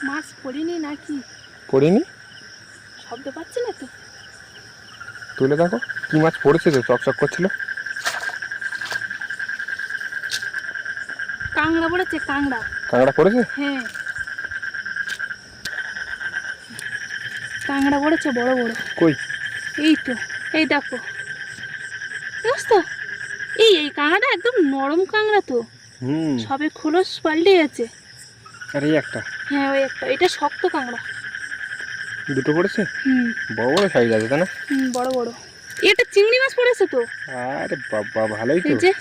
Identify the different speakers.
Speaker 1: মাছ পড়িনি নাকি?
Speaker 2: পড়েনি?
Speaker 1: শব্দ পাচ্ছি না তো।
Speaker 2: তুলে দেখো, কি মাছ পড়েছে তো, চকচক করছিল।
Speaker 1: কাঁংড়া পড়েছে, কাঁংড়া।
Speaker 2: কাঁকড়া পড়েছে?
Speaker 1: হ্যাঁ, কাঁংড়া পড়েছে বড় বড়।
Speaker 2: কই?
Speaker 1: এই তো, এই দেখো, বুঝতো? এই কাঁংড়াটা একদম নরম কাঁংড়া তো, সবে খোলস পাল্টে গেছে।
Speaker 2: আর এই একটা।
Speaker 1: হ্যাঁ, ওই একটা, এটা শক্ত কাঁংড়া।
Speaker 2: দুটো পড়েছে?
Speaker 1: হুম
Speaker 2: বড় বড় সাইজ আছে, তাই না?
Speaker 1: হুম, বড় বড়। এটা চিংড়ি মাছ পড়েছে তো।
Speaker 2: আরে বাবা, ভালোই তো।
Speaker 1: এই যে